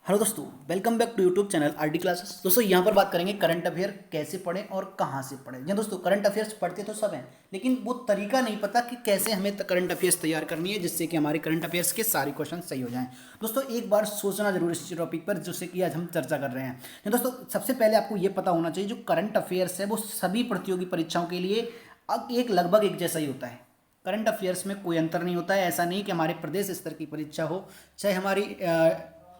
Hello दोस्तों, welcome back to YouTube channel RD classes. दोस्तों यहाँ पर बात करेंगे करंट अफेयर कैसे पढ़ें और कहाँ से पढ़ें। जी दोस्तों, करंट अफेयर्स पढ़ते तो सब हैं, लेकिन वो तरीका नहीं पता कि कैसे हमें करंट अफेयर्स तैयार करनी है जिससे कि हमारे करंट अफेयर्स के सारे क्वेश्चन सही हो जाएं। दोस्तों एक बार सोचना जरूर इस टॉपिक पर जिससे कि आज हम चर्चा कर रहे हैं। जी दोस्तों, सबसे पहले आपको ये पता होना चाहिए जो करंट अफेयर्स है वो सभी प्रतियोगी परीक्षाओं के लिए अब एक लगभग एक जैसा ही होता है। करंट अफेयर्स में कोई अंतर नहीं होता है। ऐसा नहीं कि हमारे प्रदेश स्तर की परीक्षा हो, चाहे हमारी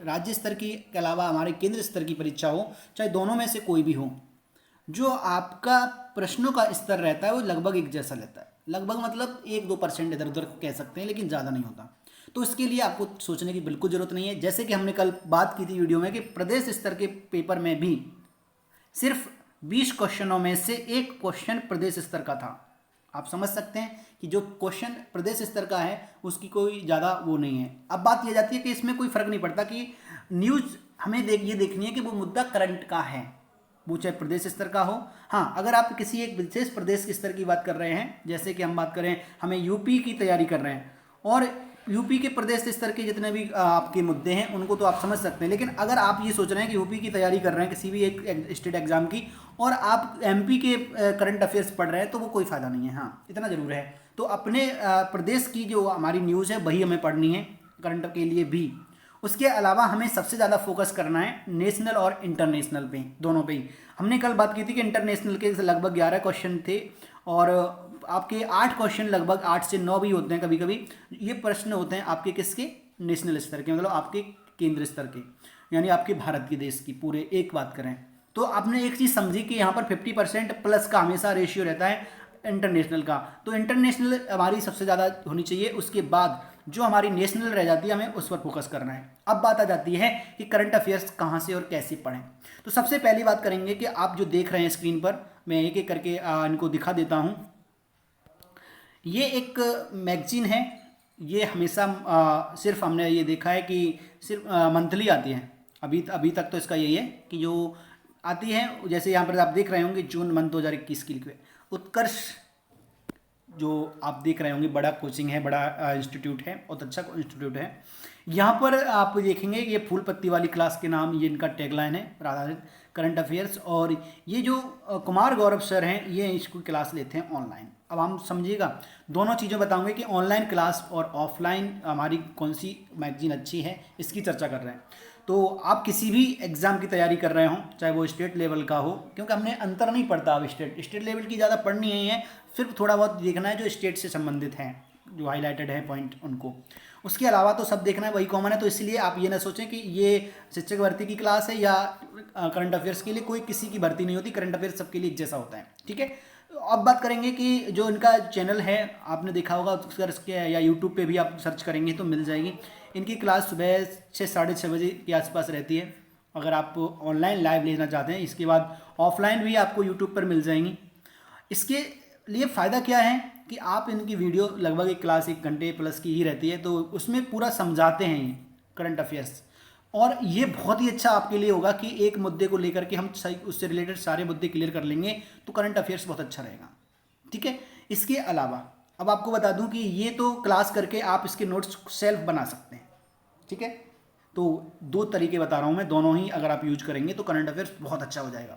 राज्य स्तर की के अलावा हमारे केंद्र स्तर की परीक्षा हो, चाहे दोनों में से कोई भी हो, जो आपका प्रश्नों का स्तर रहता है वो लगभग एक जैसा रहता है। लगभग मतलब 1-2% इधर उधर कह सकते हैं, लेकिन ज़्यादा नहीं होता। तो इसके लिए आपको सोचने की बिल्कुल ज़रूरत नहीं है। जैसे कि हमने कल बात की थी वीडियो में कि प्रदेश स्तर के पेपर में भी सिर्फ 20 क्वेश्चनों में से एक क्वेश्चन प्रदेश स्तर का था। आप समझ सकते हैं कि जो क्वेश्चन प्रदेश स्तर का है उसकी कोई ज़्यादा वो नहीं है। अब बात यह जाती है कि इसमें कोई फ़र्क नहीं पड़ता कि न्यूज़ हमें ये देखनी है कि वो मुद्दा करंट का है, वो चाहे प्रदेश स्तर का हो। हाँ, अगर आप किसी एक विशेष प्रदेश के स्तर की बात कर रहे हैं, जैसे कि हम बात करें हमें यूपी की तैयारी कर रहे हैं और यूपी के प्रदेश स्तर के जितने भी आपके मुद्दे हैं उनको तो आप समझ सकते हैं। लेकिन अगर आप ये सोच रहे हैं कि यूपी की तैयारी कर रहे हैं किसी भी एक स्टेट एग्जाम की और आप एमपी के करंट अफेयर्स पढ़ रहे हैं, तो वो कोई फ़ायदा नहीं है। हाँ, इतना ज़रूर है। तो अपने प्रदेश की जो हमारी न्यूज़ है वही हमें पढ़नी है करंट के लिए भी। उसके अलावा हमें सबसे ज़्यादा फोकस करना है नेशनल और इंटरनेशनल पे, दोनों पे ही। हमने कल बात की थी कि इंटरनेशनल के लगभग 11 क्वेश्चन थे और आपके 8 क्वेश्चन, लगभग 8 से 9 भी होते हैं कभी कभी। ये प्रश्न होते हैं आपके किसके, नेशनल स्तर के, मतलब आपके केंद्र स्तर के, यानी आपके भारत के देश की पूरे एक बात करें तो। आपने एक चीज़ समझी कि यहाँ पर 50% प्लस का हमेशा रेशियो रहता है इंटरनेशनल का। तो इंटरनेशनल हमारी सबसे ज़्यादा होनी चाहिए। उसके बाद जो हमारी नेशनल रह जाती है हमें उस पर फोकस करना है। अब बात आ जाती है कि करंट अफेयर्स कहाँ से और कैसे पढ़ें। तो सबसे पहली बात करेंगे कि आप जो देख रहे हैं स्क्रीन पर, मैं एक एक करके इनको दिखा देता हूँ। ये एक मैगजीन है। ये हमेशा सिर्फ हमने ये देखा है कि सिर्फ मंथली आती है। अभी अभी तक तो इसका यही है कि जो आती है, जैसे यहाँ पर आप देख रहे होंगे जून मंथ 2021 की लिखी हुई है। उत्कर्ष जो आप देख रहे होंगे बड़ा कोचिंग है, बड़ा इंस्टीट्यूट है, बहुत अच्छा इंस्टीट्यूट है। यहाँ पर आप देखेंगे ये फूल पत्ती वाली क्लास के नाम, ये इनका टैगलाइन है, आधारित करंट अफेयर्स। और ये जो कुमार गौरव सर हैं ये इसको क्लास लेते हैं ऑनलाइन। अब हम समझिएगा, दोनों चीज़ें बताऊंगे कि ऑनलाइन क्लास और ऑफलाइन हमारी कौन सी मैगजीन अच्छी है, इसकी चर्चा कर रहे हैं। तो आप किसी भी एग्ज़ाम की तैयारी कर रहे हो, चाहे वो स्टेट लेवल का हो, क्योंकि हमने अंतर नहीं पड़ता, अब स्टेट लेवल की ज़्यादा पढ़नी नहीं है, सिर्फ थोड़ा बहुत देखना है जो स्टेट से संबंधित हैं, जो हाईलाइटेड है पॉइंट उनको। उसके अलावा तो सब देखना है, वही कॉमन है। तो इसलिए आप ये ना सोचें कि ये शिक्षक भर्ती की क्लास है या करंट अफेयर्स के लिए कोई किसी की भर्ती नहीं होती। करंट अफेयर्स सबके लिए एक जैसा होता है, ठीक है। अब बात करेंगे कि जो इनका चैनल है, आपने देखा होगा उसके या यूट्यूब पे भी आप सर्च करेंगे तो मिल जाएगी। इनकी क्लास सुबह 6-6:30 बजे के आसपास रहती है, अगर आप ऑनलाइन लाइव लेना चाहते हैं। इसके बाद ऑफलाइन भी आपको यूट्यूब पर मिल जाएंगी। इसके लिए फ़ायदा क्या है कि आप इनकी वीडियो लगभग एक क्लास 1 घंटे प्लस की ही रहती है, तो उसमें पूरा समझाते हैं ये करंट अफेयर्स। और ये बहुत ही अच्छा आपके लिए होगा कि एक मुद्दे को लेकर के हम सही उससे रिलेटेड सारे मुद्दे क्लियर कर लेंगे, तो करंट अफेयर्स बहुत अच्छा रहेगा, ठीक है। इसके अलावा अब आपको बता दूं कि ये तो क्लास करके आप इसके नोट्स सेल्फ बना सकते हैं, ठीक है। तो 2 तरीके बता रहा हूँ मैं, दोनों ही अगर आप यूज करेंगे तो करंट अफेयर्स बहुत अच्छा हो जाएगा।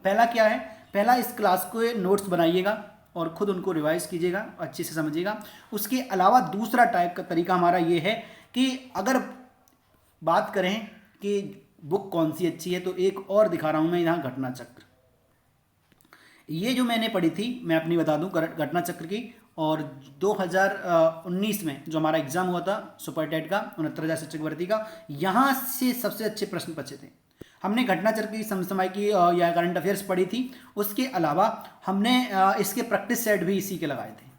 पहला क्या है, पहला इस क्लास को नोट्स बनाइएगा और खुद उनको रिवाइज कीजिएगा, अच्छे से समझिएगा। उसके अलावा दूसरा टाइप का तरीका हमारा ये है कि अगर बात करें कि बुक कौन सी अच्छी है, तो एक और दिखा रहा हूँ मैं यहाँ, घटना चक्र। ये जो मैंने पढ़ी थी, मैं अपनी बता दूं, घटना चक्र की। और 2019 में जो हमारा एग्जाम हुआ था सुपर टेट का 69,000 शिक्षक भर्ती का, यहाँ से सबसे अच्छे प्रश्न बचे थे। हमने घटना चक्र की समसामयिक की या करंट अफेयर्स पढ़ी थी। उसके अलावा हमने इसके प्रैक्टिस सेट भी इसी के लगाए थे,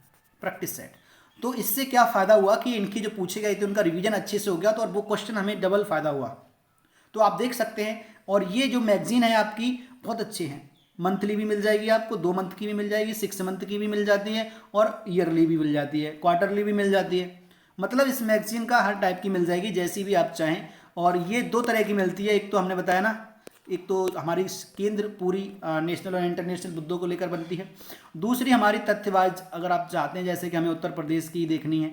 प्रैक्टिस सेट। तो इससे क्या फ़ायदा हुआ कि इनकी जो पूछे गए थे उनका रिवीजन अच्छे से हो गया, तो और वो क्वेश्चन हमें डबल फ़ायदा हुआ। तो आप देख सकते हैं। और ये जो मैगजीन है आपकी बहुत अच्छी है, मंथली भी मिल जाएगी आपको, 2 मंथ की भी मिल जाएगी, 6 मंथ की भी मिल जाती है और ईयरली भी मिल जाती है, क्वार्टरली भी मिल जाती है। मतलब इस मैगजीन का हर टाइप की मिल जाएगी, जैसी भी आप चाहें। और ये 2 तरह की मिलती है, एक तो हमने बताया ना, एक तो हमारी केंद्र पूरी नेशनल और इंटरनेशनल मुद्दों को लेकर बनती है। दूसरी हमारी तथ्यवाज, अगर आप चाहते हैं जैसे कि हमें उत्तर प्रदेश की देखनी है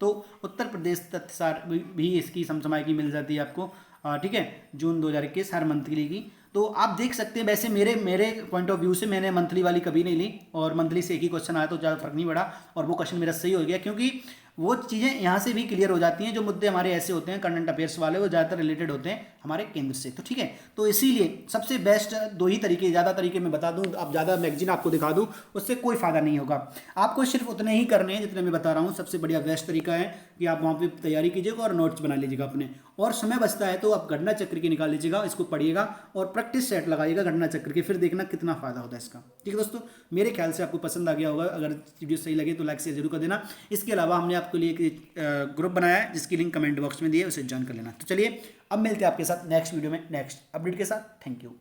तो उत्तर प्रदेश तथ्यसार भी इसकी समसामयिक की मिल जाती है आपको। ठीक है, जून 2021 हर मंथली की। तो आप देख सकते हैं, वैसे मेरे पॉइंट ऑफ व्यू से मैंने मंथली वाली कभी नहीं ली, और मंथली से एक ही क्वेश्चन आया तो ज़्यादा फर्क नहीं पड़ा, और वो क्वेश्चन मेरा सही हो गया, क्योंकि वो चीज़ें यहाँ से भी क्लियर हो जाती हैं। जो मुद्दे हमारे ऐसे होते हैं करंट अफेयर्स वाले, वो ज़्यादातर रिलेटेड होते हैं हमारे केंद्र से। तो ठीक है, तो इसीलिए सबसे बेस्ट दो ही तरीके, ज़्यादा तरीके मैं बता दूं, अब ज़्यादा मैगजीन आपको दिखा दूं, उससे कोई फायदा नहीं होगा। आपको सिर्फ उतने ही करने हैं जितने मैं बता रहा हूँ। सबसे बढ़िया बेस्ट तरीका है कि आप वहाँ पर तैयारी कीजिएगा और नोट्स बना लीजिएगा अपने, और समय बचता है तो आप घटना चक्र की निकाल लीजिएगा, इसको पढ़िएगा और प्रैक्टिस सेट लगाइएगा घटना चक्र के, फिर देखना कितना फायदा होता है इसका। ठीक है दोस्तों, मेरे ख्याल से आपको पसंद आ गया होगा। अगर वीडियो सही लगे तो लाइक शेयर जरूर कर देना। इसके अलावा हमने आपके लिए एक ग्रुप बनाया है जिसकी लिंक कमेंट बॉक्स में दी है, उसे ज्वाइन कर लेना। तो चलिए अब मिलते हैं आपके साथ नेक्स्ट वीडियो में नेक्स्ट अपडेट के साथ। Thank you.